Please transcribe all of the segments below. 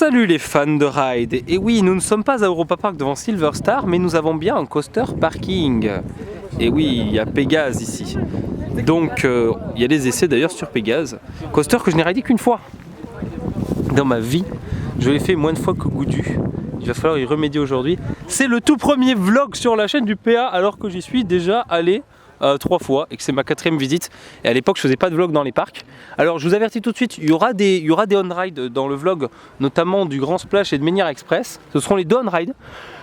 Salut les fans de ride. Et oui, nous ne sommes pas à Europa Park devant Silver Star, mais nous avons bien un coaster parking. Et oui, il y a Pégase ici. Donc, il y a des essais d'ailleurs sur Pégase. Coaster que je n'ai ridé qu'une fois dans ma vie. Je l'ai fait moins de fois que Goudu. Il va falloir y remédier aujourd'hui. C'est le tout premier vlog sur la chaîne du PA, alors que j'y suis déjà allé 3 fois et que c'est ma 4e visite. Et à l'époque je faisais pas de vlog dans les parcs. Alors je vous avertis tout de suite, il y aura des on-ride dans le vlog, notamment du Grand Splash et de Menhir Express. Ce seront les 2 on-ride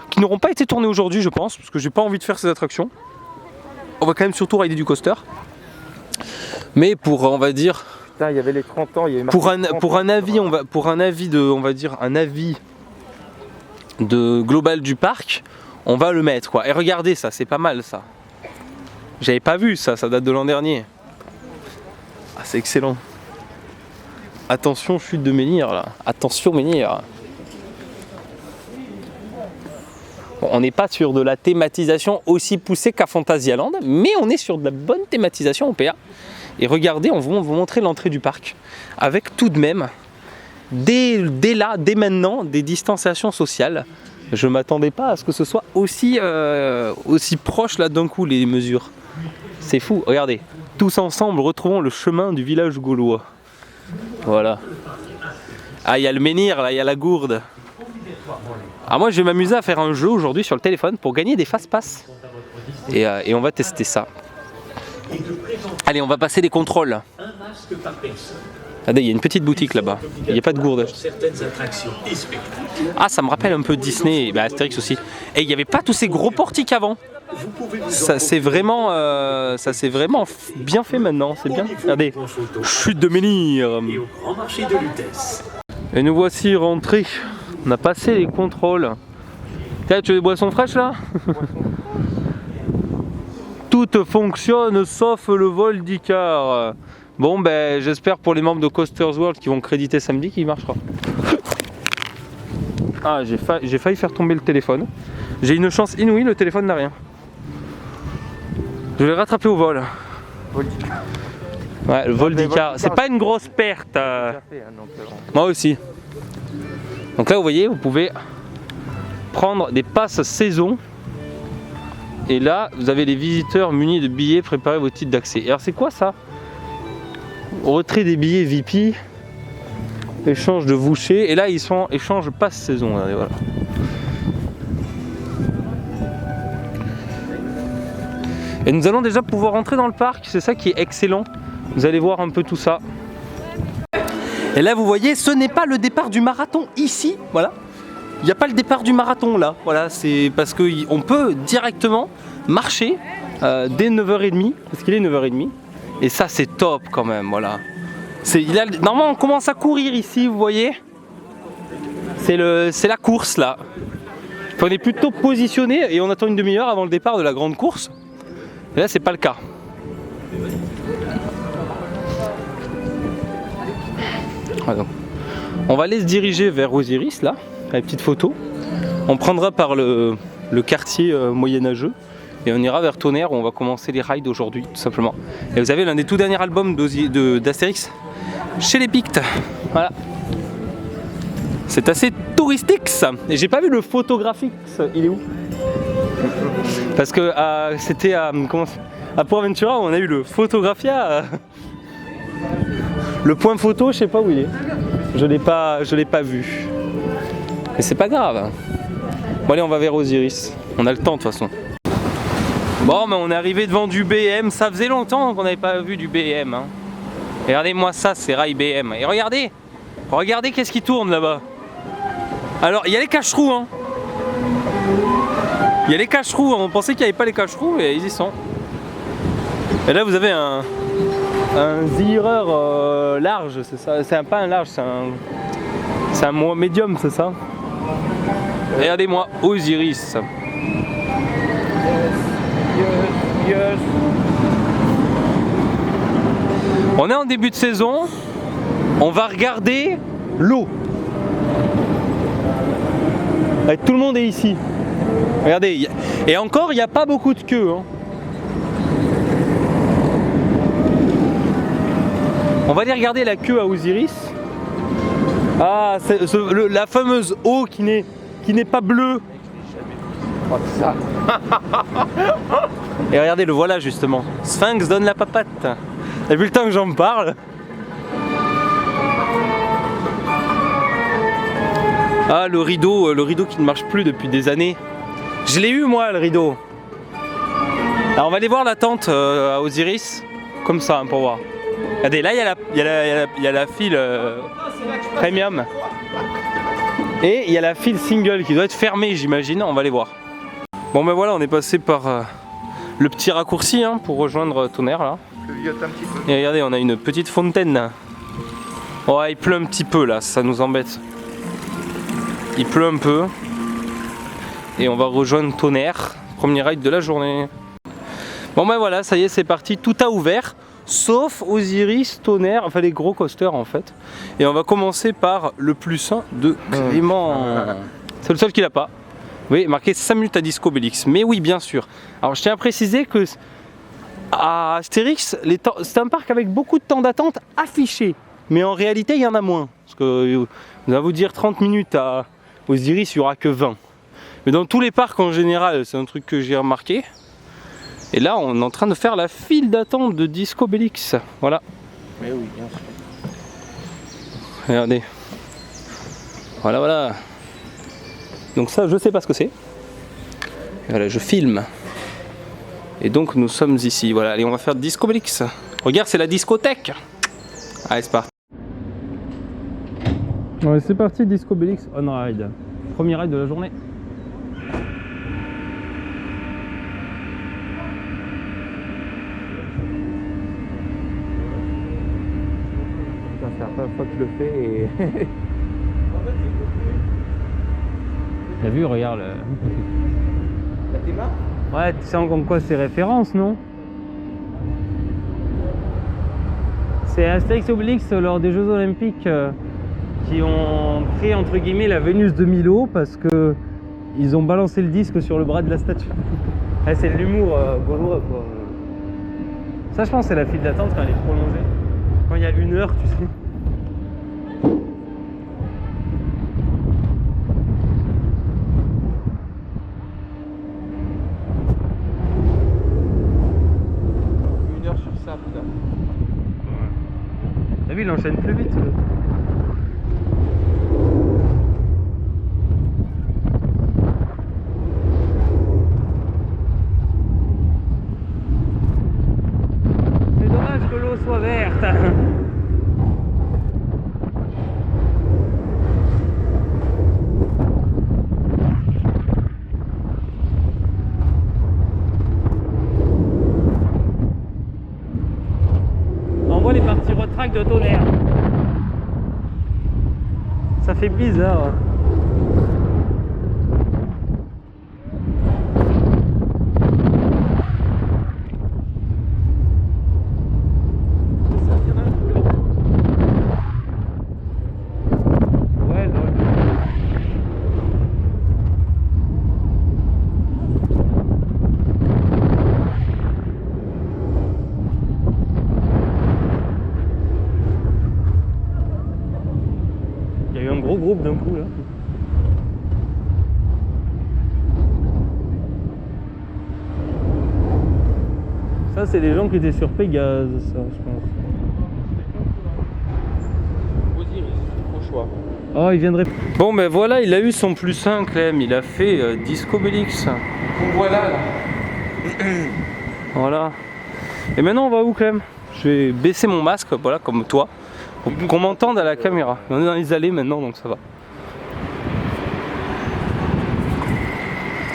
qui n'auront pas été tournés aujourd'hui, je pense, parce que j'ai pas envie de faire ces attractions. On va quand même surtout rider du coaster. Mais pour, on va dire, putain, il y avait les 30 ans, il y avait pour un avis, on va dire un avis de global du parc, on va le mettre quoi. Et regardez ça, c'est pas mal ça. J'avais pas vu ça, ça date de l'an dernier. Ah, c'est excellent. Attention chute de menhir là. Attention menhir. Bon, on n'est pas sur de la thématisation aussi poussée qu'à Phantasialand, mais on est sur de la bonne thématisation au PA. Et regardez, on va vous montrer l'entrée du parc. Avec tout de même, dès maintenant, des distanciations sociales. Je m'attendais pas à ce que ce soit aussi proche là d'un coup les mesures. C'est fou, regardez. Tous ensemble, retrouvons le chemin du village gaulois. Voilà. Ah, il y a le menhir là, il y a la gourde. Ah, moi je vais m'amuser à faire un jeu aujourd'hui sur le téléphone pour gagner des fast-pass. Et on va tester ça. Allez, on va passer les contrôles. Regardez, il y a une petite boutique là-bas. Il n'y a pas de gourde. Ah, ça me rappelle un peu Disney et bah, Astérix aussi. Et il n'y avait pas tous ces gros portiques avant. Ça c'est vraiment bien fait maintenant. C'est bien. Regardez, chute de menhir. Et nous voici rentrés. On a passé les contrôles. Tiens, tu veux des boissons fraîches là? Tout fonctionne sauf le vol d'Icar. Bon ben j'espère pour les membres de Coasters World qui vont créditer samedi qu'il marchera. Ah, j'ai failli faire tomber le téléphone. J'ai une chance inouïe, le téléphone n'a rien. Je vais rattraper au vol. Ouais, le vol d'Icar. C'est pas une grosse perte. Moi aussi. Donc là vous voyez, vous pouvez prendre des passes saison. Et là vous avez les visiteurs munis de billets, préparez vos titres d'accès. Alors c'est quoi ça? Retrait des billets VIP, échange de vouchers, et là ils sont échange passe saison. Regardez, voilà. Et nous allons déjà pouvoir entrer dans le parc, c'est ça qui est excellent. Vous allez voir un peu tout ça. Et là vous voyez, ce n'est pas le départ du marathon ici, voilà. Il n'y a pas le départ du marathon là, voilà, c'est parce qu'on peut directement marcher dès 9h30, parce qu'il est 9h30. Et ça c'est top quand même, voilà. Normalement on commence à courir ici, vous voyez. C'est la course là. On est plutôt positionné et on attend une demi-heure avant le départ de la grande course. Et là c'est pas le cas. Voilà. On va aller se diriger vers Osiris là, la petite photo. On prendra par le quartier moyenâgeux. Et on ira vers Tonnerre où on va commencer les rides aujourd'hui tout simplement. Et vous avez l'un des tout derniers albums d'Astérix chez les Pictes. Voilà. C'est assez touristique ça. Et j'ai pas vu le photographique, il est où? Parce que c'était à Port Ventura où on a eu le Photographia. Le point photo, je sais pas où il est. Je l'ai pas vu. Mais c'est pas grave. Bon allez, on va vers Osiris. On a le temps de toute façon. Bon, mais on est arrivé devant du BM, ça faisait longtemps qu'on n'avait pas vu du BM. Hein. Regardez-moi ça, c'est rail BM. Et regardez qu'est-ce qui tourne là-bas. Alors, il y a les cache-trous. Hein. Il y a les cache-trous, on pensait qu'il n'y avait pas les cache-trous, et ils y sont. Et là, vous avez un zireur large, c'est ça. C'est pas un large, c'est un médium, c'est ça. Regardez-moi, Osiris. Yes. On est en début de saison, on va regarder l'eau. Tout le monde est ici. Regardez, et encore il n'y a pas beaucoup de queue. Hein. On va aller regarder la queue à Osiris. Ah, la fameuse eau qui n'est pas bleue. Oh, ça. Et regardez, le voilà justement. Sphinx donne la papate. T'as vu le temps que j'en parle? Ah, le rideau qui ne marche plus depuis des années. Je l'ai eu moi, le rideau. Alors on va aller voir la tente à Osiris, comme ça, hein, pour voir. Regardez, là il y a la file premium. Et il y a la file single qui doit être fermée, j'imagine. On va aller voir. Bon ben voilà, on est passé par le petit raccourci hein, pour rejoindre Tonnerre là. Et regardez, on a une petite fontaine. Oh, il pleut un petit peu là, ça nous embête. Il pleut un peu. Et on va rejoindre Tonnerre, premier ride de la journée. Bon ben voilà, ça y est, c'est parti, tout a ouvert. Sauf Osiris, Tonnerre, enfin les gros coasters en fait. Et on va commencer par le plus 1 de Clément. C'est le seul qui l'a pas. Oui, marqué 5 minutes à Disco Bellix. Mais oui, bien sûr. Alors je tiens à préciser que à Astérix, c'est un parc avec beaucoup de temps d'attente affiché. Mais en réalité, il y en a moins. Parce que on va vous dire 30 minutes à Osiris, il n'y aura que 20. Mais dans tous les parcs en général, c'est un truc que j'ai remarqué. Et là, on est en train de faire la file d'attente de Disco Bellix. Voilà. Mais oui, bien sûr. Regardez. Voilà, voilà. Donc ça, je sais pas ce que c'est. Voilà, je filme. Et donc, nous sommes ici. Voilà, allez, on va faire Disco Bellix. Regarde, c'est la discothèque. Allez, c'est parti. Ouais, c'est parti, Disco Bellix on ride. Premier ride de la journée. C'est la première fois que je le fais et... T'as vu, regarde. T'es marre? Ouais, tu sais en quoi c'est référence, non? C'est Astérix et Obélix lors des Jeux Olympiques qui ont créé entre guillemets la Vénus de Milo parce que ils ont balancé le disque sur le bras de la statue. Ouais, c'est de l'humour gaulois quoi. Ça, je pense, c'est la file d'attente quand elle est prolongée. Quand il y a 1 heure, tu sais. T'as vu, il enchaîne plus vite. C'est dommage que l'eau soit verte. On voit les parties retract de Tonnerre. Ça fait bizarre. Ouais, non. Il y a eu un gros groupe d'un coup là. Ça, c'est les gens qui étaient sur Pégase, ça, je pense. Osiris, au choix. Oh, il viendrait. Bon, ben voilà, il a eu son plus 1, Clem. Il a fait Disco Bellix. Donc voilà là. Voilà. Et maintenant, on va où, Clem? Je vais baisser mon masque, voilà, comme toi, pour qu'on m'entende à la caméra. On est dans les allées maintenant, donc ça va.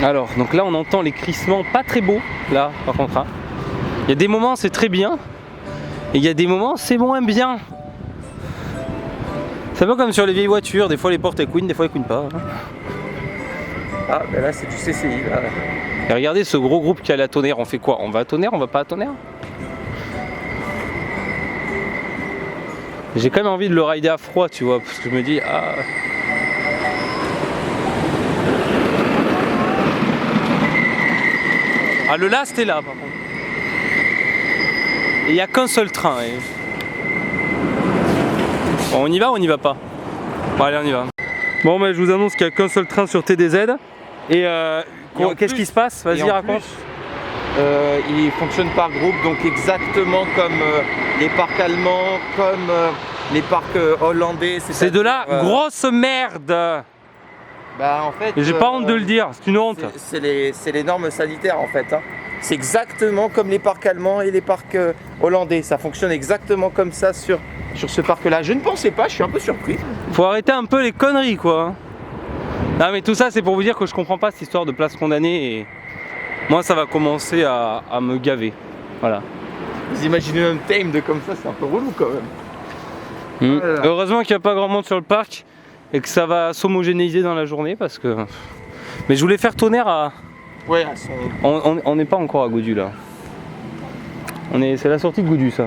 Alors, donc là, on entend les crissements pas très beaux, là, par contre. Hein. Il y a des moments, c'est très bien. Et il y a des moments, c'est moins bien. C'est pas comme sur les vieilles voitures, des fois les portes elles couinent, des fois elles couinent pas. Hein. Ah, ben là, c'est du CCI, là. Et regardez ce gros groupe qui est à la Tonnerre, on fait quoi? On va à Tonnerre, on va pas à Tonnerre? J'ai quand même envie de le rider à froid, tu vois, parce que je me dis, ah... Ah, le last est là, par contre. Et il n'y a qu'un seul train. Et... Bon, on y va ou on n'y va pas? Bon allez on y va. Bon mais je vous annonce qu'il n'y a qu'un seul train sur TDZ. Et qu'est-ce qui se passe? Vas-y raconte. Il fonctionne par groupe, donc exactement comme les parcs allemands, comme les parcs hollandais. C'est de la grosse merde. Bah en fait. Et j'ai pas honte de le dire, c'est une honte. C'est les normes sanitaires en fait. Hein. C'est exactement comme les parcs allemands et les parcs hollandais. Ça fonctionne exactement comme ça sur ce parc-là. Je ne pensais pas, je suis un peu surpris. Faut arrêter un peu les conneries quoi. Non mais tout ça c'est pour vous dire que je comprends pas cette histoire de place condamnée et moi ça va commencer à me gaver. Voilà. Vous imaginez un time de comme ça, c'est un peu relou quand même. Voilà. Heureusement qu'il n'y a pas grand monde sur le parc et que ça va s'homogénéiser dans la journée parce que. Mais je voulais faire Tonnerre à. Ouais, on n'est pas encore à Goudu là. C'est la sortie de Goudu ça.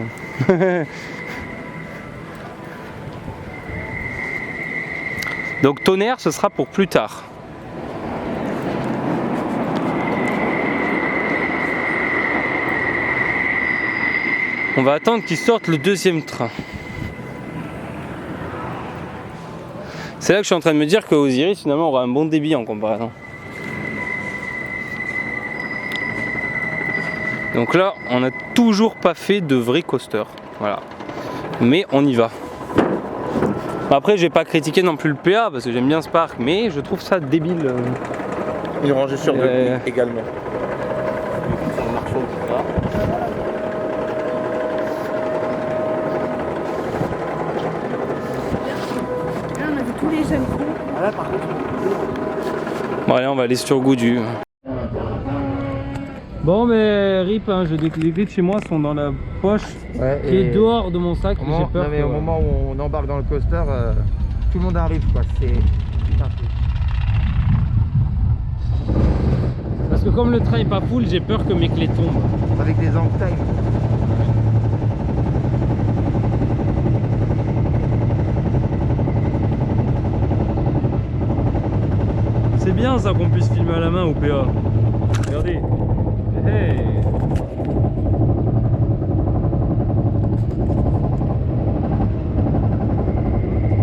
Donc Tonnerre ce sera pour plus tard. On va attendre qu'il sorte le deuxième train. C'est là que je suis en train de me dire que Osiris finalement aura un bon débit en comparaison. Donc là, on n'a toujours pas fait de vrai coaster. Voilà. Mais on y va. Après, j'ai pas critiqué non plus le PA parce que j'aime bien ce parc, mais je trouve ça débile. Une rangée sur deux également. Sur le marteau, là. Là, on a vu tous les jeunes cons. Ah là, par contre. Bon, allez, on va aller sur Goudu. Bon mais rip, hein, les clés de chez moi sont dans la poche qui est dehors de mon sac. J'ai peur. Non, mais au moment où on embarque dans le coaster, tout le monde arrive quoi. C'est putain. Parce que comme le train est pas full, j'ai peur que mes clés tombent. Avec des hang time. C'est bien ça qu'on puisse filmer à la main au PA. Regardez. Hey.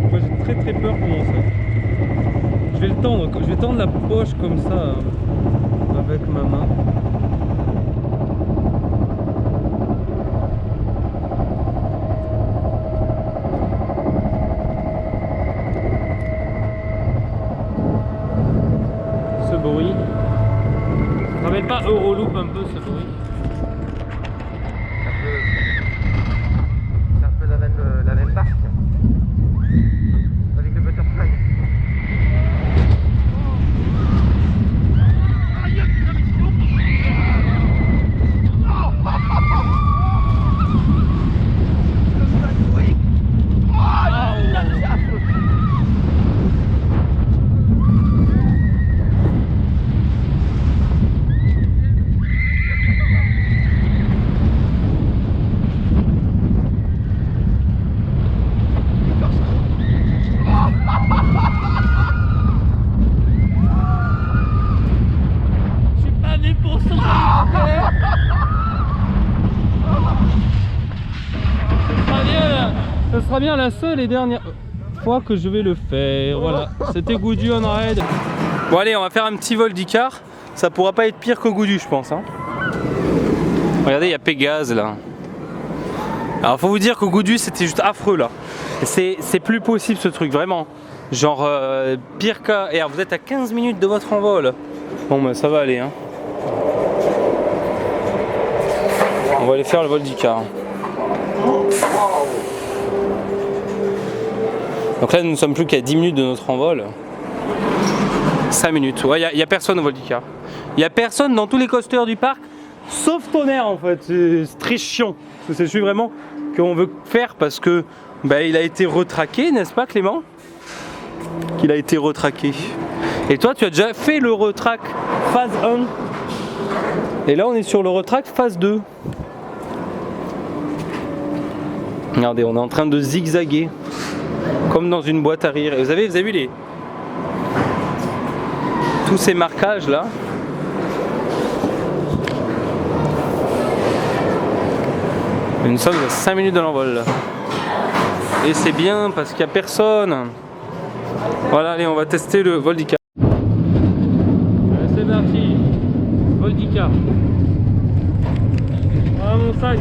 Moi j'ai très peur pour mon sac. Je vais tendre la poche comme ça avec ma main. Ce bruit. Ça rappelle pas Euroloop un peu ce bruit? C'est un peu la même barque. Avec le butterfly. Ce sera bien la seule et dernière fois que je vais le faire. Voilà, c'était Goudu on ride. Bon allez, on va faire un petit vol d'Icar. Ça pourra pas être pire que Goudu je pense. Hein. Regardez, il y a Pégase là. Alors faut vous dire que Goudu c'était juste affreux là. C'est plus possible ce truc, vraiment. Genre pire qu'à... Et alors, vous êtes à 15 minutes de votre envol. Bon bah ça va aller hein. On va aller faire le vol d'Icar. Donc là nous ne sommes plus qu'à 10 minutes de notre envol. 5 minutes, ouais, il n'y a personne au vol d'Icar. Il n'y a personne dans tous les coasters du parc, sauf Tonnerre en fait, c'est très chiant. C'est celui vraiment qu'on veut faire parce que bah, il a été retraqué, n'est-ce pas Clément? Qu'il a été retraqué. Et toi tu as déjà fait le retrack phase 1. Et là on est sur le retrack phase 2. Regardez, on est en train de zigzaguer. Comme dans une boîte à rire. Et vous avez vu tous ces marquages là. Nous sommes à 5 minutes de l'envol. Et c'est bien parce qu'il n'y a personne. Voilà, allez, on va tester le Voldicar. C'est parti. Voldicar. Voilà mon sac.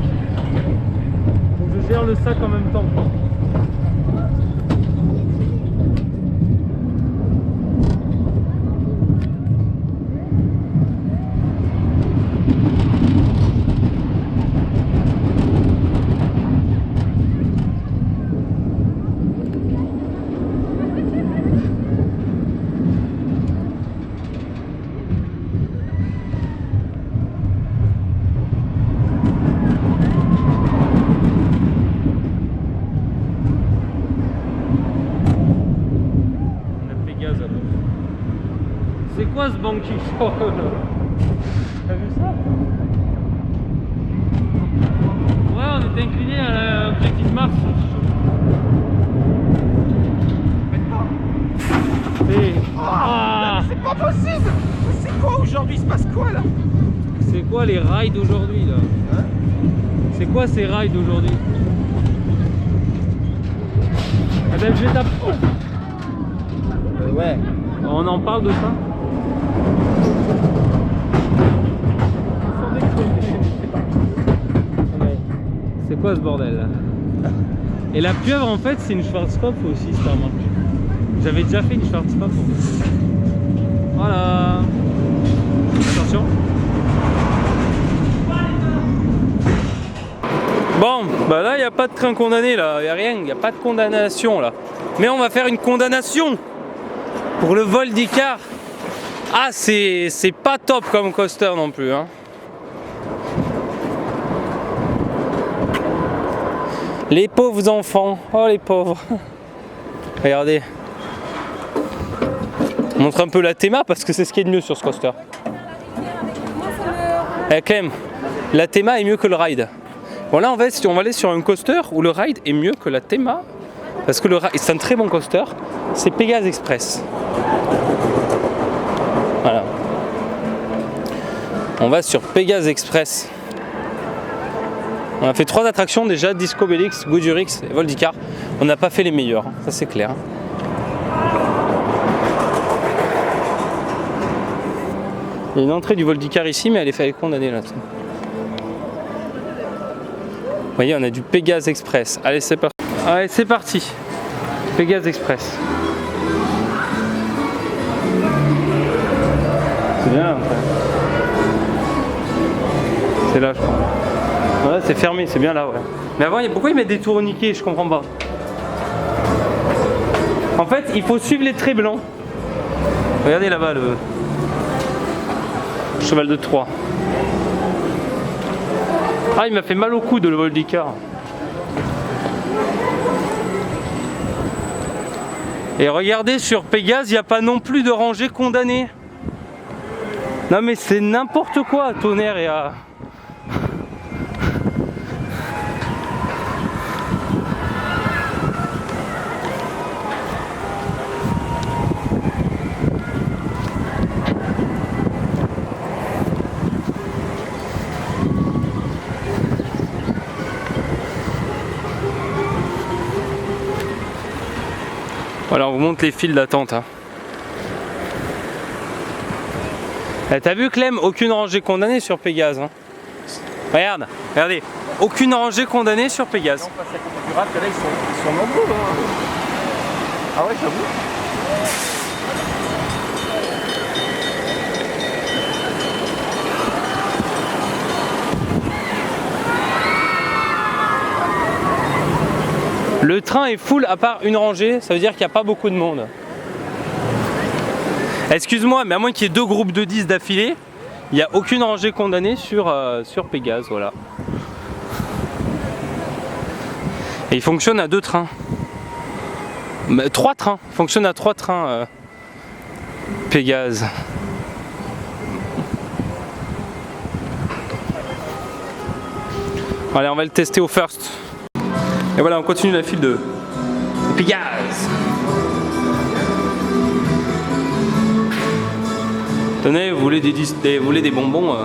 Faut que je gère le sac en même temps. C'est quoi ce banc qui change? T'as vu ça? Ouais, on est incliné à la petite marche. C'est pas possible. C'est quoi aujourd'hui? Il se passe quoi là? C'est quoi les rides d'aujourd'hui là? Hein? C'est quoi ces rides d'aujourd'hui? Eh ben je vais taper. Ouais. On en parle de ça? C'est quoi ce bordel là? Et la pieuvre en fait c'est une Schwarzkopf aussi, c'est pas remarqué. J'avais déjà fait une Schwarzkopf en fait. Voilà. Attention. Bon, bah là il n'y a pas de train condamné là, il n'y a rien, il n'y a pas de condamnation là. Mais on va faire une condamnation pour le Voldicar. Ah c'est pas top comme coaster non plus hein. Les pauvres enfants, oh les pauvres. Regardez. On montre un peu la théma parce que c'est ce qui est de mieux sur ce coaster. Eh Clem, la théma est mieux que le ride. Bon là on va aller sur un coaster où le ride est mieux que la théma. Parce que le ride, c'est un très bon coaster, c'est Pégase Express. Voilà. On va sur Pégase Express. On a fait 3 attractions déjà, Disco Bellix, Goodurix et Voldicar. On n'a pas fait les meilleurs, ça c'est clair. Il y a une entrée du Voldicar ici, mais elle est fait condamner là. Vous voyez, on a du Pégase Express. Allez, c'est parti. Allez, c'est parti. Pégase Express. C'est bien là, c'est là, je crois. Ouais, c'est fermé, c'est bien là, ouais. Mais avant, pourquoi ils mettent des tourniquets? Je comprends pas. En fait, il faut suivre les traits blancs. Regardez là-bas le cheval de Troie. Ah, il m'a fait mal au coude le Voldicar. Et regardez, sur Pégase, il n'y a pas non plus de rangée condamnée. Non mais c'est n'importe quoi à Tonnerre et à... Voilà, on vous montre les files d'attente. Hein. T'as vu Clem, aucune rangée condamnée sur Pégase. Hein. Regarde, regardez, aucune rangée condamnée sur Pégase. On passe à côté du rap, là ils sont nombreux. Hein. Ah ouais, j'avoue. Le train est full à part une rangée, ça veut dire qu'il n'y a pas beaucoup de monde. Excuse-moi, mais à moins qu'il y ait 2 groupes de 10 d'affilée, il n'y a aucune rangée condamnée sur Pégase, voilà. Et il fonctionne à 2 trains. 3 trains, il fonctionne à 3 trains Pégase. Allez, on va le tester au first. Et voilà, on continue la file de Pégase. Tenez, vous voulez des bonbons,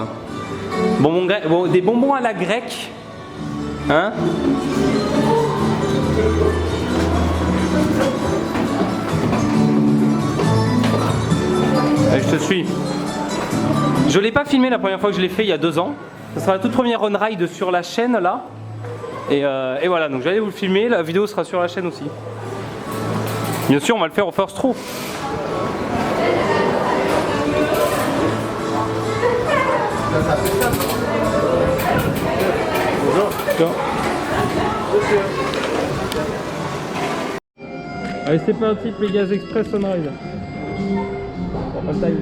des bonbons à la grecque, hein? Je te suis. Je l'ai pas filmé la première fois que je l'ai fait il y a 2 ans. Ce sera la toute première on-ride sur la chaîne là. Et voilà, donc j'allais vous le filmer, la vidéo sera sur la chaîne aussi. Bien sûr, on va le faire au first throw. Bonjour. Allez, c'est parti, Pégase Express on-ride. Pas le time.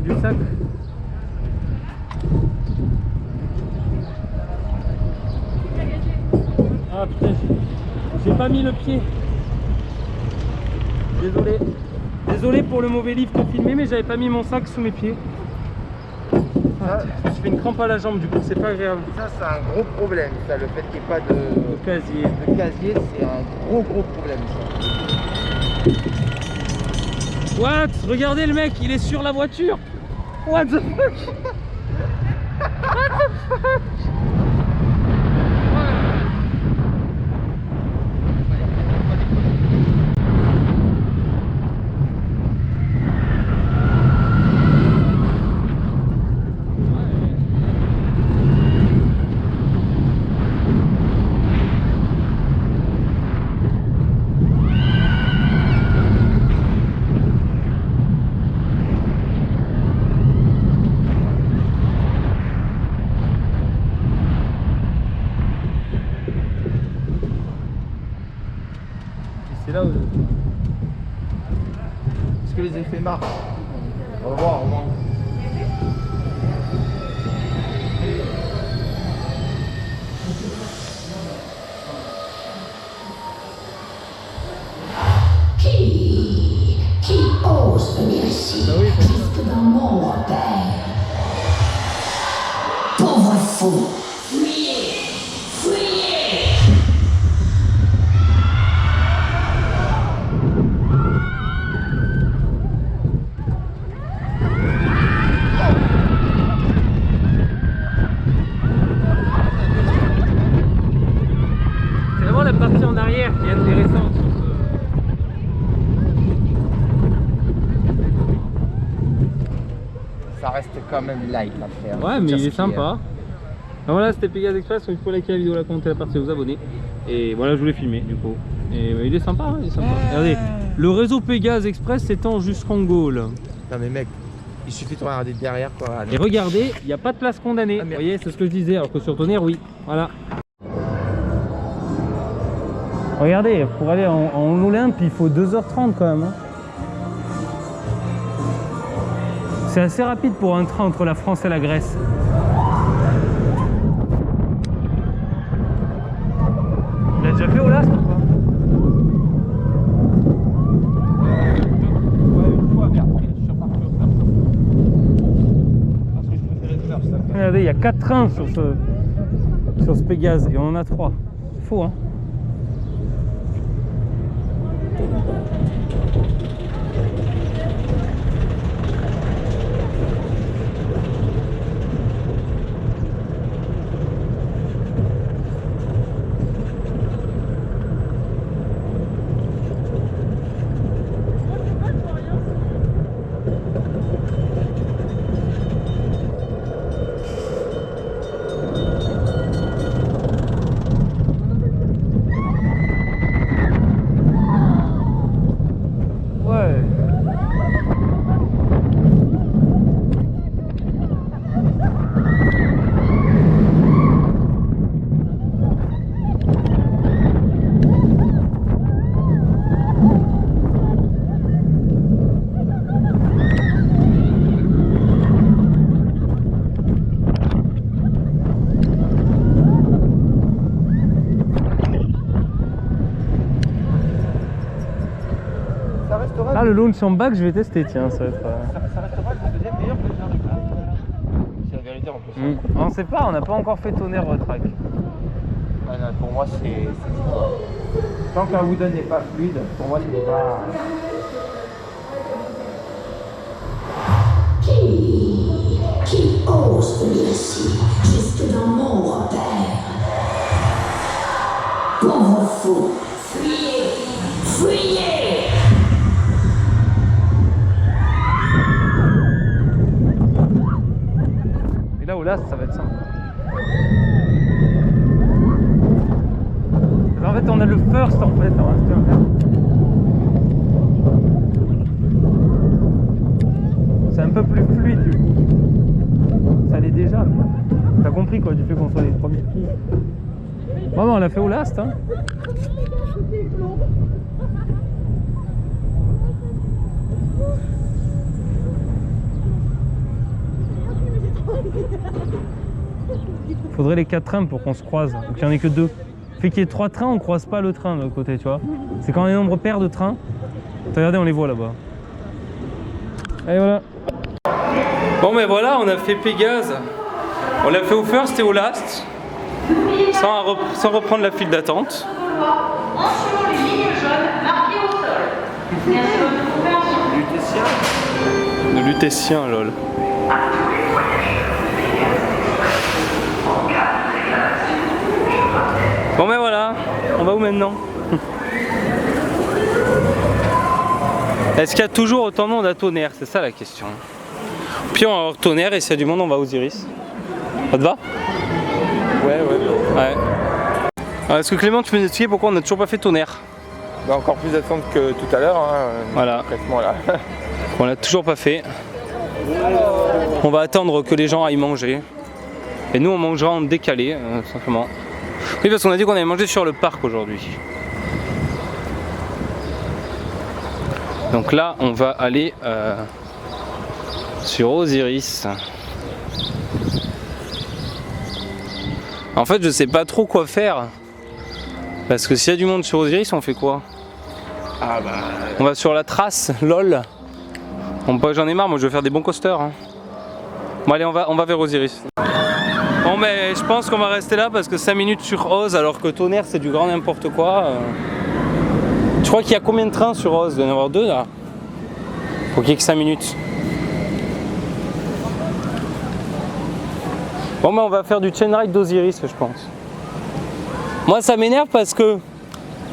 Du sac. Ah putain, j'ai pas mis le pied. Désolé. Désolé pour le mauvais lift filmé, mais j'avais pas mis mon sac sous mes pieds. Ah, je me suis fait une crampe à la jambe, du coup c'est pas agréable. Ça c'est un gros problème, ça, le fait qu'il n'y ait pas de casier. De casier, c'est un gros problème ça. What? Regardez le mec, il est sur la voiture. What the fuck? What the fuck? C'est là où... Est-ce que les effets marchent? On va voir, au moins. Qui ose venir ici, jusque dans mon repère? Pauvre fou! Fuyez! Fuyez! C'est vraiment la partie en arrière qui est intéressante. Ça reste quand même light après. Hein. Ouais, mais il est sympa. Donc voilà, c'était Pégase Express. Il faut liker la vidéo, la commenter, la partager, vous abonner. Et voilà, je voulais filmer du coup. Et il est sympa, hein, il est sympa. Regardez, le réseau Pégase Express s'étend jusqu'en Gaule. Non mais mec, il suffit de regarder derrière quoi. Et regardez, il n'y a pas de place condamnée. Vous voyez, c'est ce que je disais. Alors que sur Tonnerre, oui. Voilà. Regardez, pour aller en Olympe, il faut 2h30 quand même. Hein. C'est assez rapide pour un train entre la France et la Grèce. Il a déjà fait Olas ou pas? Ouais, une fois, mais après je suis reparti au faire. Parce que je préférais le faire ça. Regardez, il y a 4 trains sur ce Pégase et on en a 3. C'est faux, hein? Ah, le launch en back, je vais tester, tiens, ça va être... Ça restera le deuxième meilleur que le dernier. C'est la vérité en plus. On sait pas, on n'a pas encore fait Tonnerre track. Non, pour moi, c'est tant qu'un wooden n'est pas fluide, pour moi, c'est déjà... Qui ose venir ici, jusque dans mon repère? Pauvre fou, fuyez! Fuyez! Et là, au last, ça va être simple. En fait, on a le first en fait. C'est un peu plus fluide du coup. Ça l'est déjà. T'as compris quoi du fait qu'on soit les premiers qui. Vraiment, on l'a fait au last. Hein. Faudrait les 4 trains pour qu'on se croise. Donc il n'y en ait que 2. Fait qu'il y ait 3 trains, on croise pas le train de l'autre côté, tu vois. C'est quand on est nombre pair de trains. Regardez, on les voit là-bas. Allez, voilà. Bon, mais voilà, on a fait Pégase. On l'a fait au first et au last. Sans reprendre la file d'attente. En suivant les lignes jaunes marquées au sol. Merci de votre compréhension. De Lutétien, lol. Bon ben voilà, on va où maintenant? Est-ce qu'il y a toujours autant de monde à Tonnerre? C'est ça la question. Puis on va voir Tonnerre et s'il y a du monde on va aux Iris. Ça te va? Ouais. Alors, est-ce que Clément tu peux nous expliquer pourquoi on n'a toujours pas fait Tonnerre? Bah, encore plus d'attente que tout à l'heure. Hein, voilà. Concrètement, là. On l'a toujours pas fait. On va attendre que les gens aillent manger. Et nous on mangera en décalé, simplement. Oui, parce qu'on a dit qu'on allait manger sur le parc aujourd'hui. Donc là, on va aller sur Osiris. En fait, je sais pas trop quoi faire. Parce que s'il y a du monde sur Osiris, on fait quoi? Ah bah... On va sur la trace, lol. J'en ai marre, moi je veux faire des bons coasters. Hein. Bon allez, on va vers Osiris. Bon mais je pense qu'on va rester là parce que 5 minutes sur Oz alors que Tonnerre c'est du grand n'importe quoi. Je crois qu'il y a combien de trains sur Oz? Il doit y en avoir 2 là. Faut qu'il y ait que 5 minutes. Bon mais on va faire du chain ride d'Osiris je pense. Moi ça m'énerve parce que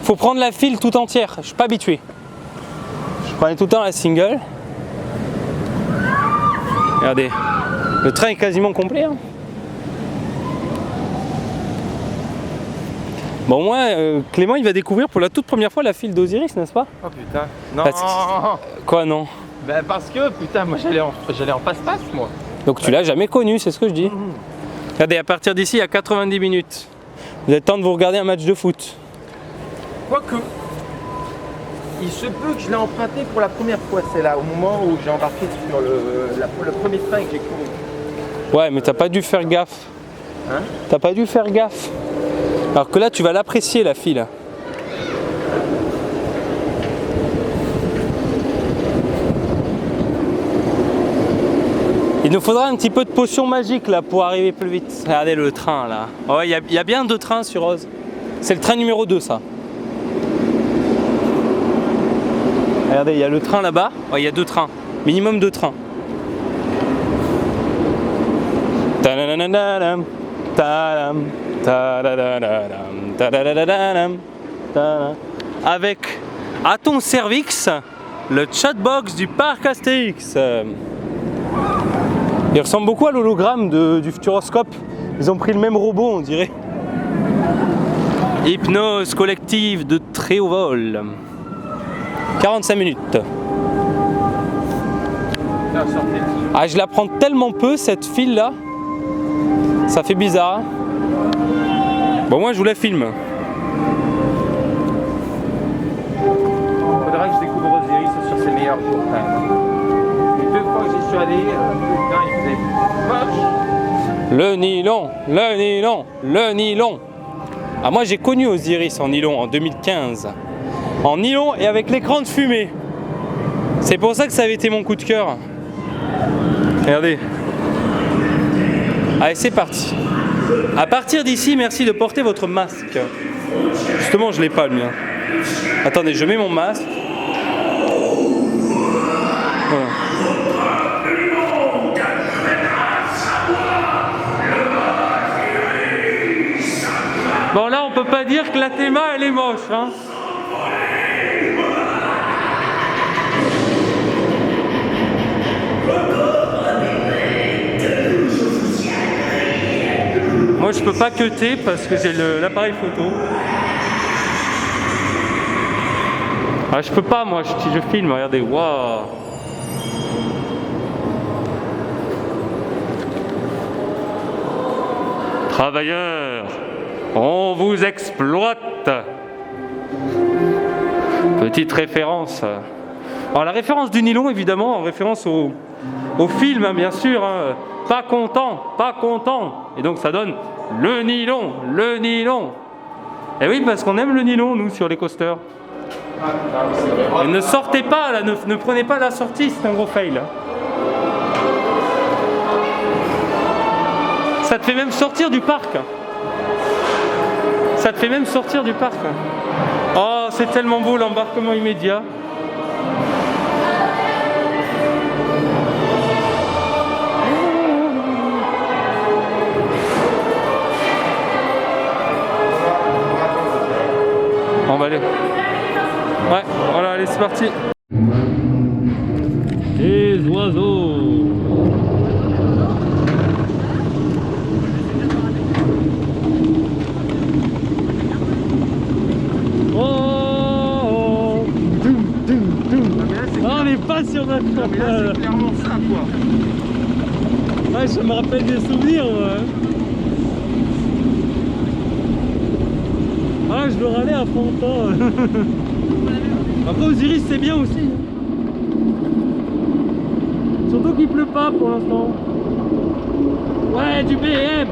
faut prendre la file tout entière, je suis pas habitué. Je prenais tout le temps la single. Regardez, le train est quasiment complet. Hein. Bon, moi, Clément, il va découvrir pour la toute première fois la file d'Osiris, n'est-ce pas? Oh putain. Non. Quoi, non? Ben parce que, putain, moi j'allais en passe-passe, moi. Donc tu l'as jamais connu, c'est ce que je dis. Regardez, à partir d'ici, il y a 90 minutes. Vous avez le temps de vous regarder un match de foot. Quoique, il se peut que je l'ai emprunté pour la première fois, c'est là, au moment où j'ai embarqué sur le premier train que j'ai couru. Ouais, mais t'as pas dû faire gaffe. Hein? T'as pas dû faire gaffe. Alors que là, tu vas l'apprécier, la file. Il nous faudra un petit peu de potion magique là pour arriver plus vite. Regardez le train là. Ouais, il y a bien 2 trains sur Oz. C'est le train numéro 2 ça. Regardez, il y a le train là-bas. Ouais, il y a 2 trains. Minimum 2 trains. Ta-da-da-da-da-dam, ta-dam, ta-da-da-da-dam, ta-da-da-da-dam, ta-da. Avec à ton cervix le chatbox du parc Astérix. Il ressemble beaucoup à l'hologramme du Futuroscope. Ils ont pris le même robot, on dirait. Hypnose collective de très haut vol. 45 minutes. Ah, je la prends tellement peu cette file là. Ça fait bizarre. Bon, moi je vous la filme. Faudra que je découvre Osiris sur ses meilleurs jours quand même. Les 2 fois que j'y suis allé, putain, il faisait moche. Le nylon, le nylon, le nylon. Ah, moi j'ai connu Osiris en nylon en 2015. En nylon et avec l'écran de fumée. C'est pour ça que ça avait été mon coup de cœur. Regardez. Allez, c'est parti. À partir d'ici, merci de porter votre masque. Justement, je l'ai pas le mien. Attendez, je mets mon masque. Voilà. dire que la théma elle est moche, hein. Moi je peux pas cutter parce que j'ai l'appareil photo. Ah, je peux pas moi, si je filme, regardez, waouh. Travailleurs, on vous exploite. Petite référence. Alors la référence du nylon évidemment, en référence au film hein, bien sûr. Hein. Pas content, pas content. Et donc ça donne le nylon, le nylon. Et oui parce qu'on aime le nylon nous sur les coasters. Et ne sortez pas là, ne prenez pas la sortie, c'est un gros fail. Ça te fait même sortir du parc. Ça te fait même sortir du parc. Oh, c'est tellement beau l'embarquement immédiat. On va aller. Ouais, voilà, allez, c'est parti. Les oiseaux. Oh, on n'est pas sur notre Non, mais là, c'est clairement ça, quoi. Ouais, ça me rappelle des souvenirs, ouais. Ah, je dois râler à Fontan. Après, Osiris, c'est bien aussi. Surtout qu'il pleut pas pour l'instant. Ouais, du BM.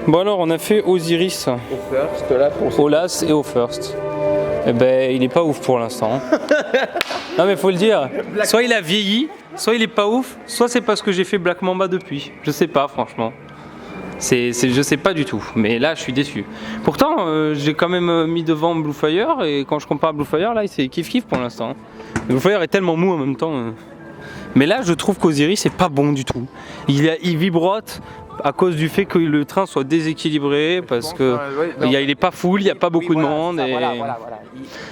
Bon alors on a fait Osiris, Au first, là, pour au last et au first. Eh ben il est pas ouf pour l'instant. Non mais faut le dire, soit il a vieilli, soit il est pas ouf, soit c'est parce que j'ai fait Black Mamba depuis. Je sais pas franchement. Je sais pas du tout, mais là je suis déçu. Pourtant j'ai quand même mis devant Blue Fire et quand je compare à Blue Fire là c'est kiff kiff pour l'instant. Blue Fire est tellement mou en même temps. Mais là je trouve qu'Osiris c'est pas bon du tout. Il vibrote à cause du fait que le train soit déséquilibré parce que il est pas full, il n'y a pas beaucoup de monde. Ça, et... voilà.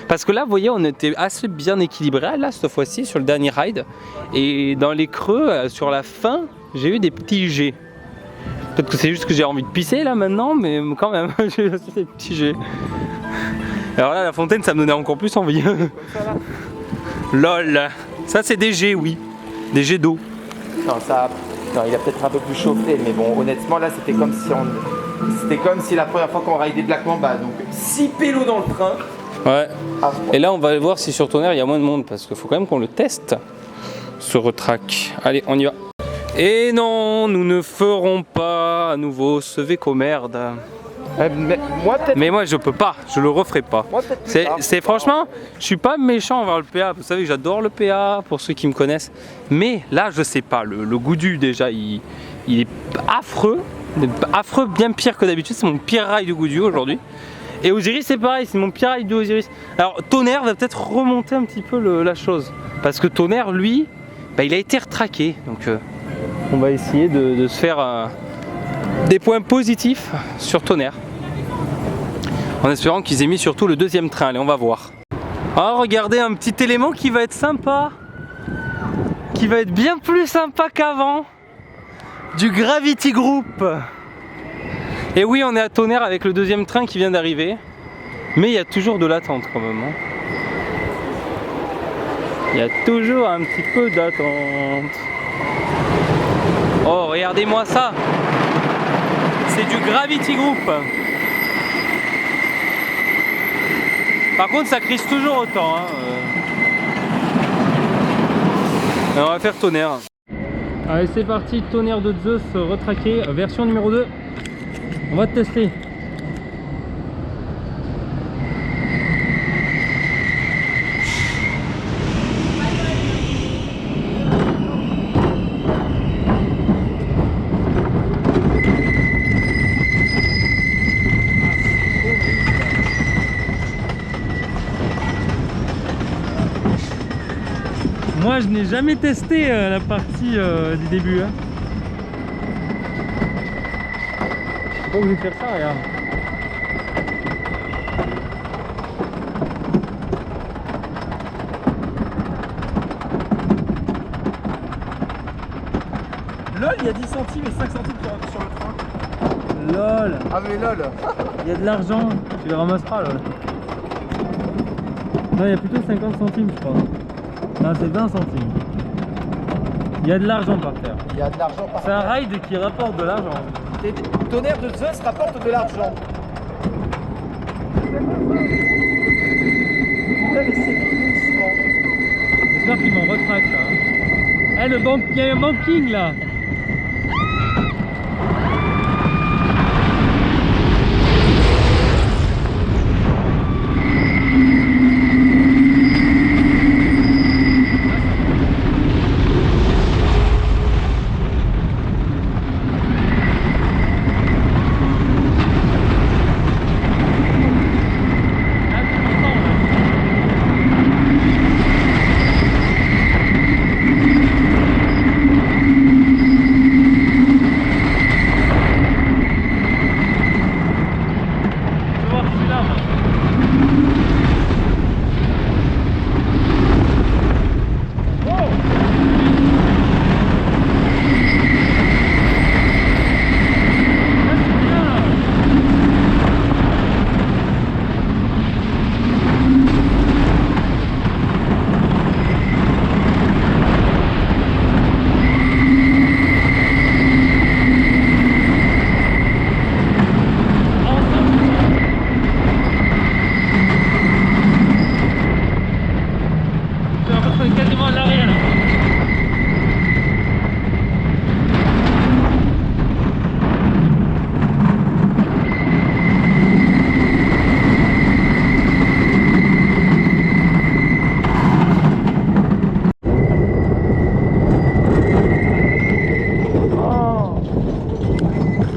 Parce que là vous voyez on était assez bien équilibré là cette fois-ci sur le dernier ride et dans les creux sur la fin j'ai eu des petits jets. Peut-être que c'est juste que j'ai envie de pisser là maintenant mais quand même j'ai eu des petits jets. Alors là la fontaine ça me donnait encore plus envie. Lol. Ça c'est des jets oui. Des jets d'eau. Non, il a peut-être un peu plus chauffé, mais bon, honnêtement, là, c'était comme si la première fois qu'on raidait Black Mamba. Donc, 6 pélos dans le train. Ouais. Et là, on va aller voir si sur Tonnerre il y a moins de monde parce qu'il faut quand même qu'on le teste, ce retrack. Allez, on y va. Et non, nous ne ferons pas à nouveau ce Véco merde. Mais moi, je peux pas, je le referai pas. C'est franchement, je suis pas méchant envers le PA. Vous savez, j'adore le PA pour ceux qui me connaissent. Mais là, je sais pas. Le Goudu déjà, il est affreux, bien pire que d'habitude. C'est mon pire rail de Goudu aujourd'hui. Et Osiris, c'est pareil, c'est mon pire rail de Osiris. Alors Tonnerre va peut-être remonter un petit peu la chose, parce que Tonnerre, lui, bah, il a été retraqué. Donc, on va essayer de se faire des points positifs sur Tonnerre. En espérant qu'ils aient mis surtout le deuxième train. Allez, on va voir. Ah, regardez un petit élément qui va être sympa. Qui va être bien plus sympa qu'avant. Du Gravity Group. Et oui, on est à Tonnerre avec le deuxième train qui vient d'arriver. Mais il y a toujours de l'attente quand même. Hein. Il y a toujours un petit peu d'attente. Oh, regardez-moi ça. C'est du Gravity Group. Par contre, ça crisse toujours autant. Hein. On va faire tonnerre. Allez, c'est parti. Tonnerre de Zeus retraqué, version numéro 2. On va tester. Moi je n'ai jamais testé la partie du début. Hein. Bon, je vais faire ça, regarde. LOL, il y a 10 centimes et 5 centimes sur le train. LOL. Ah mais LOL. Il y a de l'argent, tu les ramasseras LOL. Non, il y a plutôt 50 centimes je crois. Non, c'est 20 centimes. Il y a de l'argent par terre. Il y a de l'argent par C'est un ride qui rapporte de l'argent. Tonnerre de Zeus rapporte de l'argent. Putain, mais c'est doucement. J'espère qu'ils m'en retraquent là. Eh, le bank, il y a un banking là. Quasiment à l'arrière là.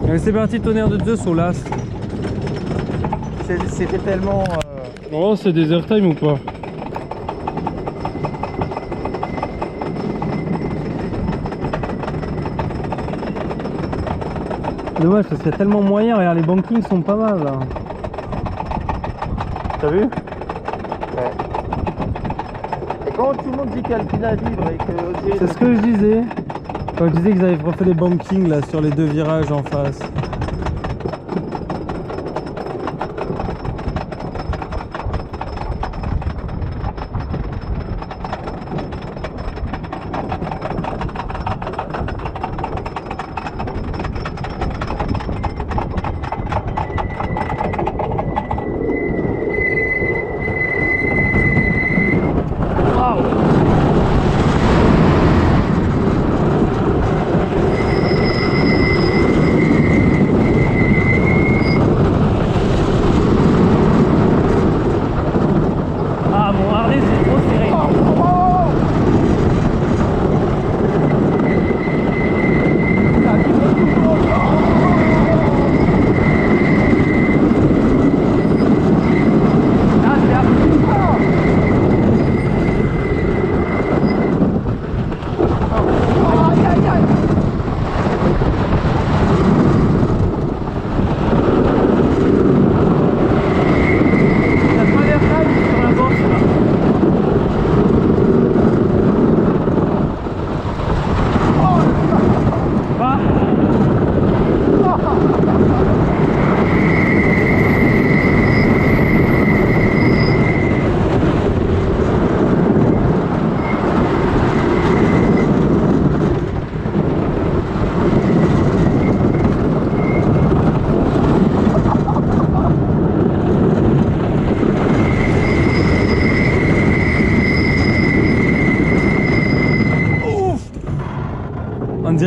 Allez, c'est parti, tonnerre de Zeus au las. C'était tellement... Oh, c'est des airtime ou pas? Dommage parce qu'il y a tellement moyen, regarde, les bankings sont pas mal là. T'as vu? Ouais. Et quand tout le monde dit qu'Alpina libre et que... C'est ce que je disais. Quand je disais qu'ils avaient refait des bankings là sur les deux virages en face.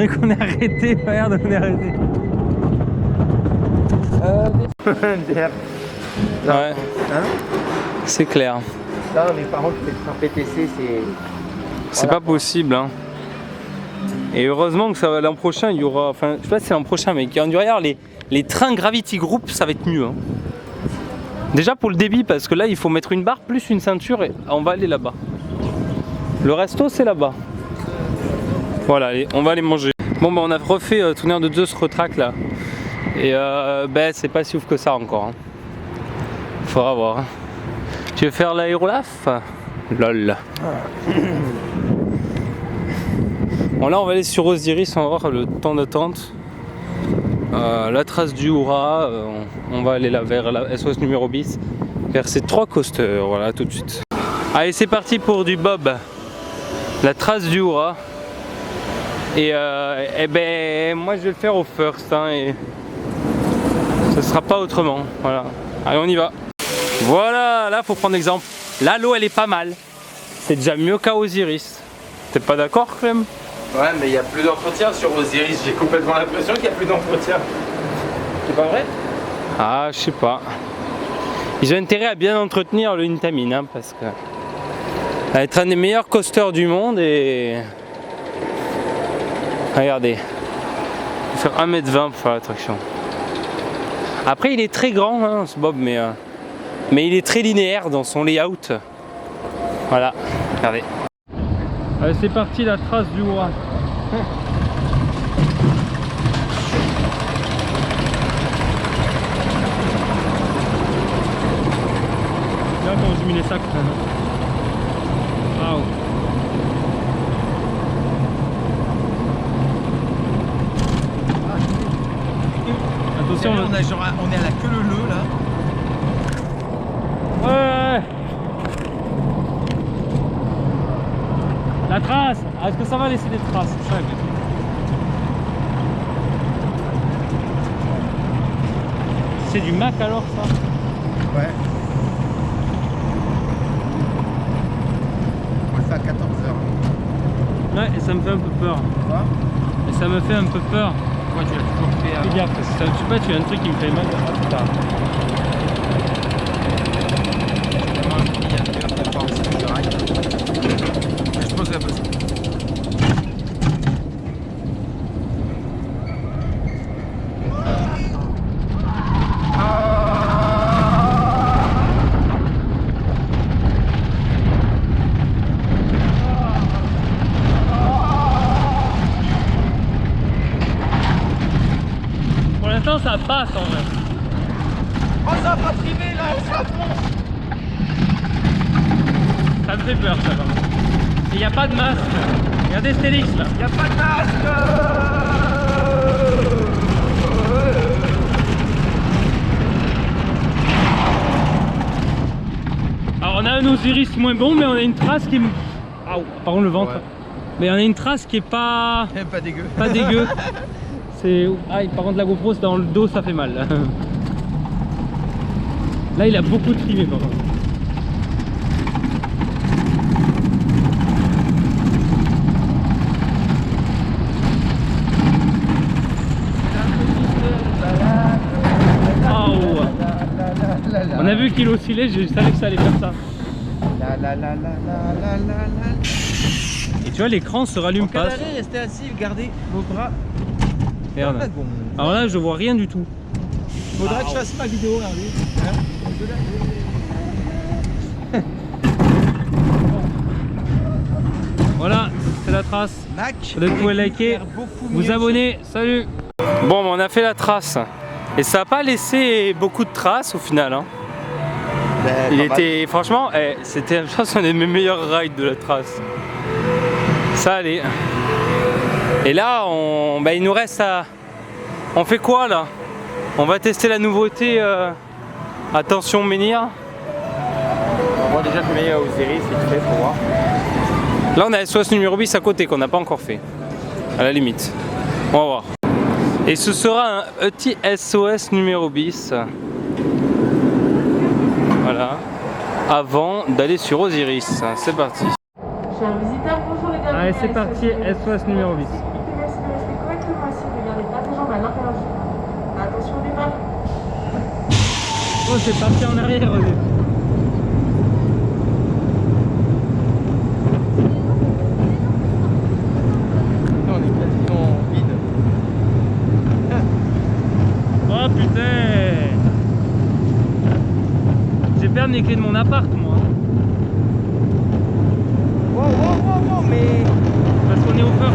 dirait qu'on est arrêté, regarde, on est arrêté. Ouais, Hein? c'est clair. Non, mais par contre, les trains PTC, C'est pas possible, hein. Et heureusement que ça va l'an prochain, il y aura, enfin, je sais pas si c'est l'an prochain, mais d'ailleurs les trains Gravity Group, ça va être mieux. Hein. Déjà pour le débit, parce que là, il faut mettre une barre plus une ceinture et on va aller là-bas. Le resto, c'est là-bas. Voilà, allez, on va aller manger. Bon, bah, on a refait Tonnerre de Zeus retract là. Et c'est pas si ouf que ça encore. Hein. Faudra voir. Hein. Tu veux faire l'aérolaf? Lol. Bon, là on va aller sur Osiris, on va voir le temps d'attente. La trace du Hura, on va aller là vers la SOS numéro bis, vers ces 3 coasters, voilà, tout de suite. Allez, c'est parti pour du Bob, la trace du Hura. Et ben moi je vais le faire au first, hein, et ce sera pas autrement, voilà. Allez, on y va. Voilà, là faut prendre exemple. Là l'eau elle est pas mal, c'est déjà mieux qu'à Osiris. T'es pas d'accord, Clem? Ouais, mais il n'y a plus d'entretien sur Osiris. J'ai complètement l'impression qu'il n'y a plus d'entretien. C'est pas vrai? Ah, je sais pas. Ils ont intérêt à bien entretenir le Intamin, hein, parce que ça va être un des meilleurs coasters du monde et regardez, il faut faire 1m20 pour faire l'attraction. Après, il est très grand, hein, ce Bob, mais il est très linéaire dans son layout. Voilà, regardez. Allez, c'est parti, la trace du Hura. Là, quand j'ai mis les sacs. Waouh. Attention, on est à la queue leu là. Ouais. La trace. Est-ce que ça va laisser des traces? C'est du Mac alors ça? Ouais. On le fait à 14h. Ouais, et ça me fait un peu peur. Quoi? Et ça me fait un peu peur. Moi tu l'as toujours fait à... Fais gaffe, parce que ça, je sais pas, tu as un truc qui me fait mal. Ah, c'est tard. Je pense que c'est un peu ça. Pour l'instant, ça passe en vrai. Oh, ça va pas trimer là, ça fonce. Ça me fait peur, ça va. Et il n'y a pas de masque. Regardez Stélix là. Y a pas de masque. Alors on a un Osiris moins bon, mais on a une trace qui est... Ah, par contre le ventre. Ouais. Mais on a une trace qui est pas... Pas dégueu. Pas dégueu. C'est... Ah, par contre la GoPro dans le dos ça fait mal. Là, là il a beaucoup trimé par contre. On a vu qu'il oscillait, je savais que ça allait faire ça. Et tu vois, l'écran se rallume pas. Restez assis, gardez vos bras. Regarde. Alors là, je vois rien du tout. Faudrait que je fasse ma vidéo, regardez. Voilà, c'est la trace. Vous pouvez liker, vous abonner. Salut. Bon, on a fait la trace. Et ça n'a pas laissé beaucoup de traces au final. Hein. Il était, franchement, c'était, je pense, un de mes meilleurs rides de la trace. Ça allait. Et là, il nous reste à... On fait quoi là? On va tester la nouveauté. Attention menhir. On voit déjà que les Osiris, c'est fait pour voir. Là, on a SOS numéro 10 à côté qu'on n'a pas encore fait. À la limite. On va voir. Et ce sera un petit SOS numéro 10. Voilà. Avant d'aller sur Osiris. C'est parti. Chers visiteurs, bonjour les gars. Allez, c'est parti. SOS numéro 10. Oh, c'est parti en arrière. On est quasiment vide. Oh putain! J'ai perdu les clés de mon appart, moi. Wow, mais... Parce qu'on est au feu.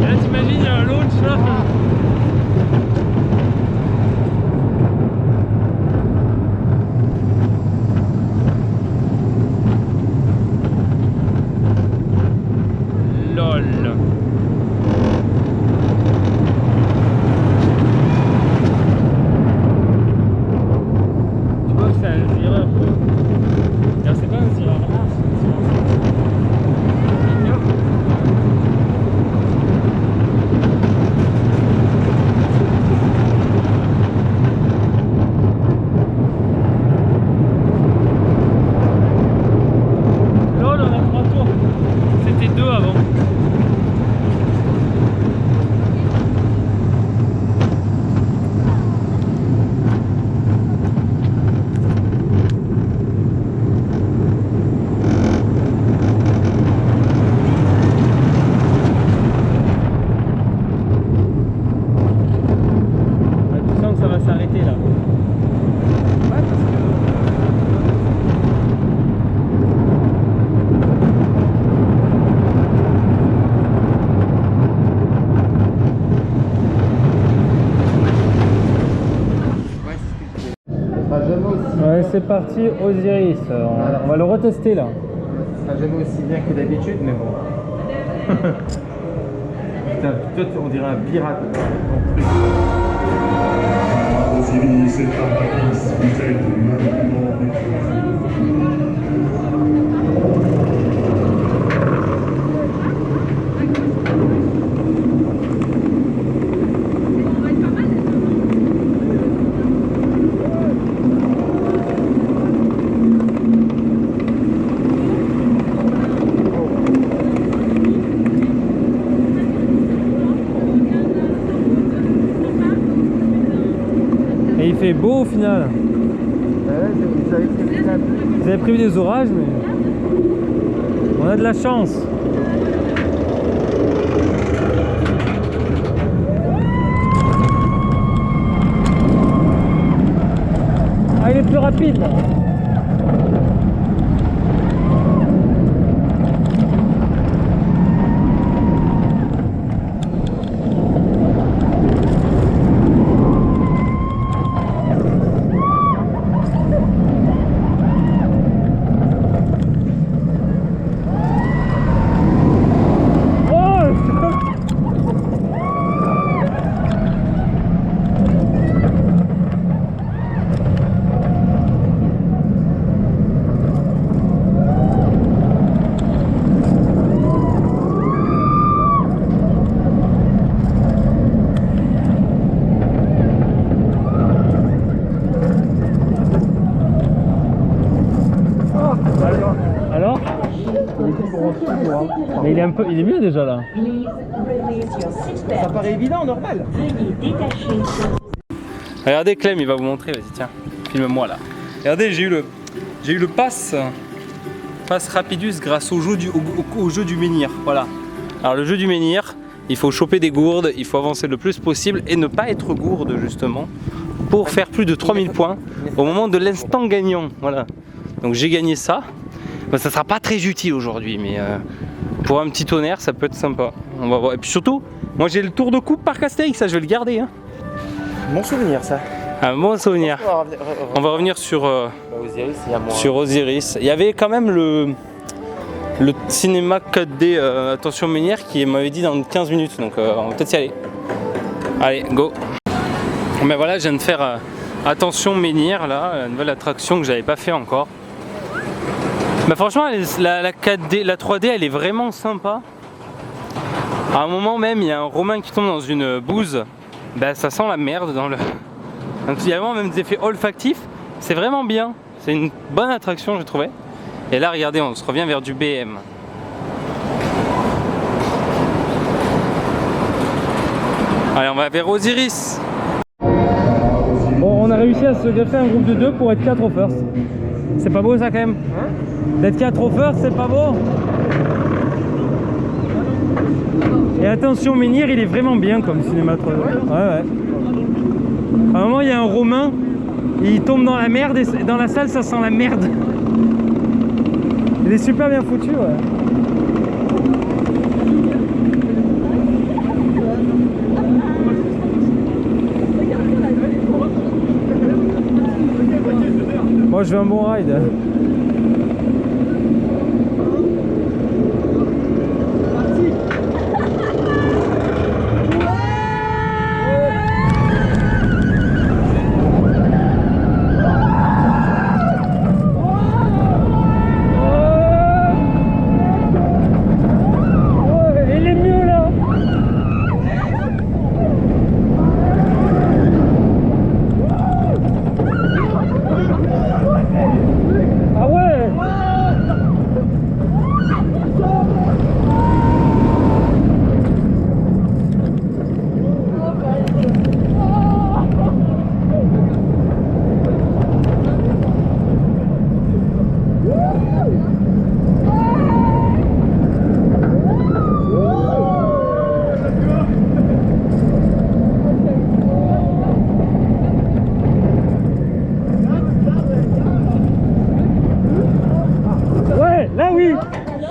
Là, t'imagines, il y a un launch là. LOL. Tu vois que c'est un zireur. Là, c'est pas un zireur là, c'est un zireur. LOL, on a 3 tours. C'était 2 avant. Tu sens que ça va s'arrêter là. Ouais, c'est parti, Osiris. On va le retester là. Ça sera jamais aussi bien que d'habitude, mais bon. Putain, toi, on dirait un pirate. Ton truc. Osiris et Arrakis, vous êtes maintenant Et il fait beau au final. Vous avez prévu des orages, mais on a de la chance. Ah, il est plus rapide là. Alors? Mais il est mieux déjà là. Ça paraît évident, normal. Regardez Clem, il va vous montrer, vas-y tiens, filme-moi là. Regardez, j'ai eu le pass Rapidus grâce au jeu du menhir, voilà. Alors le jeu du menhir, il faut choper des gourdes, il faut avancer le plus possible et ne pas être gourde justement pour faire plus de 3000 points au moment de l'instant gagnant, voilà. Donc j'ai gagné ça. Bon, ça sera pas très utile aujourd'hui, mais pour un petit tonnerre, ça peut être sympa. On va voir. Et puis surtout, moi j'ai le tour de coupe par Astérix, ça je vais le garder. Hein. Bon souvenir, ça. Un bon souvenir. On va revenir sur Osiris, il y a moins. sur Osiris. Il y avait quand même le cinéma 4D attention menhir qui m'avait dit dans 15 minutes, donc on va peut-être y aller. Allez, go. Mais voilà, je viens de faire attention menhir là, la nouvelle attraction que j'avais pas fait encore. Mais franchement, la 4D, la 3D, elle est vraiment sympa. À un moment même, il y a un Romain qui tombe dans une bouse. Ben, ça sent la merde dans le... Donc il y a vraiment même des effets olfactifs. C'est vraiment bien. C'est une bonne attraction, je trouvais. Et là, regardez, on se revient vers du BM. Allez, on va vers Osiris. Bon, on a réussi à se greffer un groupe de 2 pour être 4 au first. C'est pas beau ça quand même, hein? D'être 4 au first, c'est pas beau. Et attention, Menhir, il est vraiment bien comme cinéma 3D. Ouais. À un moment, il y a un Romain, il tombe dans la merde et dans la salle, ça sent la merde. Il est super bien foutu, ouais. Moi, je veux un bon ride.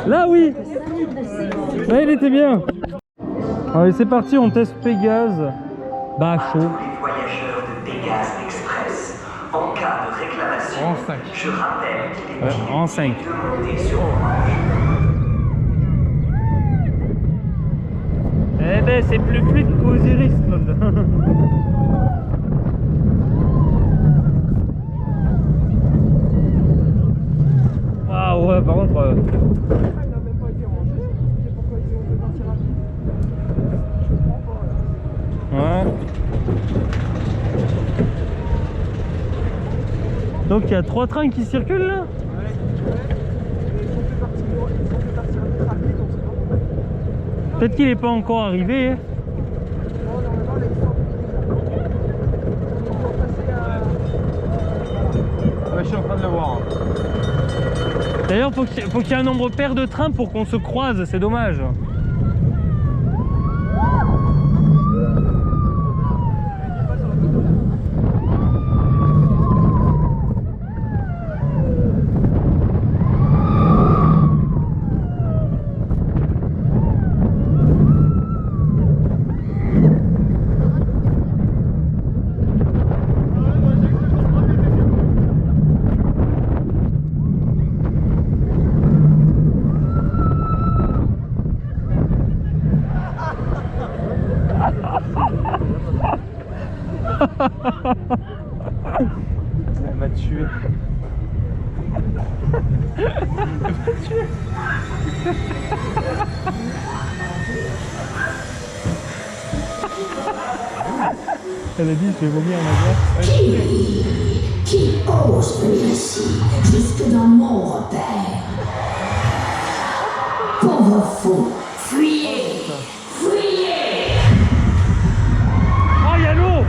Là oui. Là il était bien. Allez c'est parti, on teste Pégase. Bah chaud. Les voyageurs de Pégase Express, en cas de réclamation, je rappelle qu'il est en 5. de monter sur Orange. Eh ben c'est plus fluide qu'Osiris. Ah ouais par contre... Ouais. Donc il y a 3 trains qui circulent là. Peut-être qu'il n'est pas encore arrivé. Hein. Ouais, je suis en train de le voir. D'ailleurs, faut qu'il y ait un nombre pair de trains pour qu'on se croise, c'est dommage. Elle m'a tué. Elle a dit je vais vomir ma gueule. Qui ose venir ici, jusque dans mon repère? Pauvre fou, fuyez! Fuyez! Oh il y a l'eau.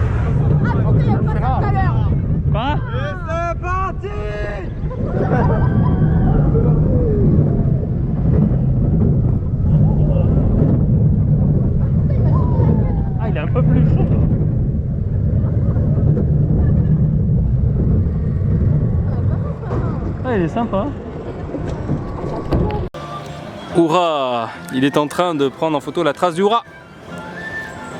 Quoi? C'est parti! Ah il est un peu plus chaud. Ah il est sympa. Hourra! Il est en train de prendre en photo la trace du Hourra.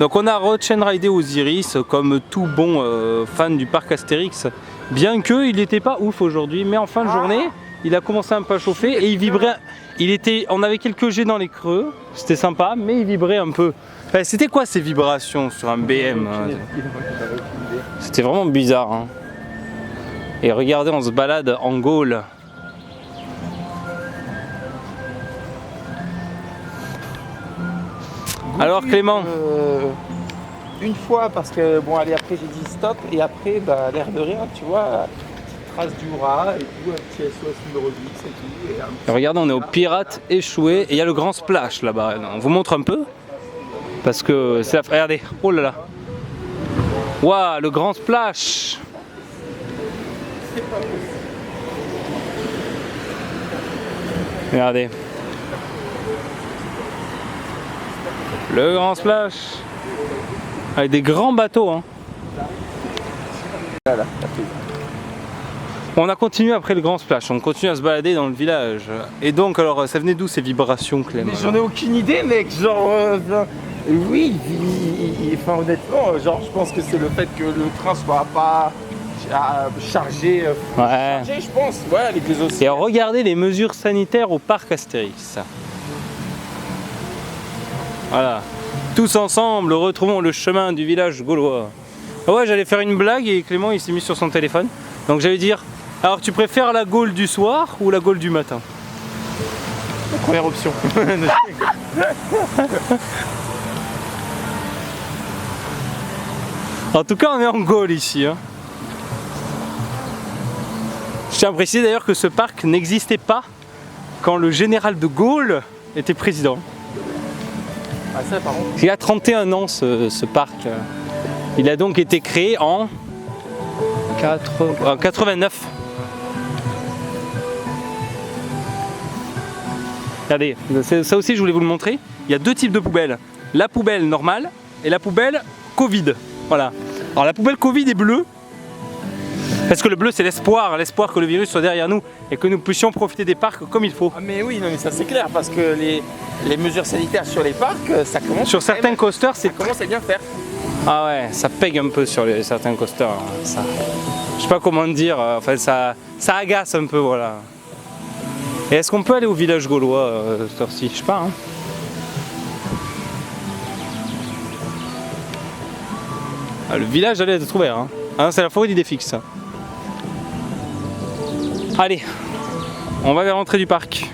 Donc on a road-chain ridé Osiris comme tout bon fan du parc Astérix. Bien qu'il n'était pas ouf aujourd'hui, mais en fin de journée, il a commencé un peu à chauffer et il vibrait. On avait quelques jets dans les creux, c'était sympa, mais il vibrait un peu. Enfin, c'était quoi ces vibrations sur un BM hein? C'était vraiment bizarre. Hein. Et regardez, on se balade en Gaule. Alors Clément, une fois parce que bon allez après j'ai dit stop et après bah l'air de rien tu vois, trace du rat et tout, un petit SOS numéro 10 et tout. Et un petit... regardez, on est au Pirate échoué et il y a le grand splash là-bas. On vous montre un peu parce que c'est la... Regardez, oh là là. Waouh, le grand splash. Regardez. Le grand splash. Avec des grands bateaux. Hein. Voilà. On a continué après le grand splash, on continue à se balader dans le village. Et donc, alors, ça venait d'où ces vibrations, Clément? Mais j'en ai aucune idée, mec. Genre, oui, enfin honnêtement, genre, je pense que c'est le fait que le train soit pas chargé, Ouais. chargé, je pense. Ouais, avec les océans. Et regardez les mesures sanitaires au parc Astérix. Voilà. Tous ensemble, retrouvons le chemin du village gaulois. Ah ouais, j'allais faire une blague et Clément il s'est mis sur son téléphone. Donc j'allais dire, alors tu préfères la Gaule du soir ou la Gaule du matin? La première option. En tout cas, on est en Gaule ici. Hein. Je tiens à préciser d'ailleurs que ce parc n'existait pas quand le général de Gaulle était président. Ah ça par contre. Il a 31 ans ce parc. Il a donc été créé en 89. Regardez, ça aussi je voulais vous le montrer. Il y a deux types de poubelles. La poubelle normale et la poubelle Covid. Voilà. Alors la poubelle Covid est bleue. Parce que le bleu c'est l'espoir que le virus soit derrière nous et que nous puissions profiter des parcs comme il faut. Ah mais oui, non mais ça c'est clair parce que les mesures sanitaires sur les parcs, ça commence. Sur certains coasters, ça commence à bien faire. Ah ouais, ça pègue un peu sur certains coasters. Ça, je sais pas comment dire, enfin ça agace un peu, voilà. Et est-ce qu'on peut aller au village gaulois cette heure-ci? Je sais pas. Hein. Ah, le village allait être ouvert. Hein. Ah non, c'est la forêt d'Idéfix. Allez, on va vers l'entrée du parc.